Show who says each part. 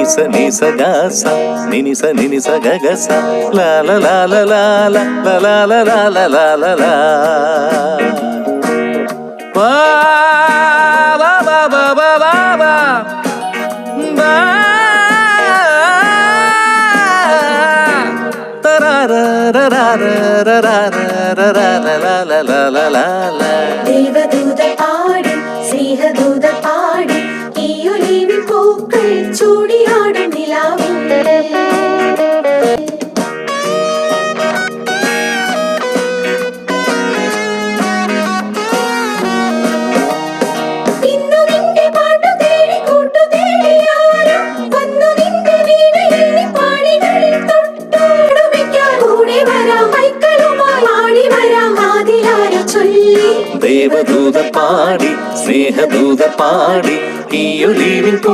Speaker 1: നിസ നിസ Gaza നിനിസ നിനിസ ഗഗസ ലാ ലാ ലാ ലാ ലാ ലാ ലാ ലാ ലാ ലാ ലാ ലാ ലാ വാ വാ വാ വാ വാ വാ വാ വാ
Speaker 2: ദേവദൂത പാടി സ്നേഹദൂത പാടി ഈ ഒലിവിൻ പൂക്കൾ ചൂടിയാടും നിലാവിൽ
Speaker 1: ദേവദൂത പാടി സ്നേഹദൂത പാടി ഈ ഒലിവിൻ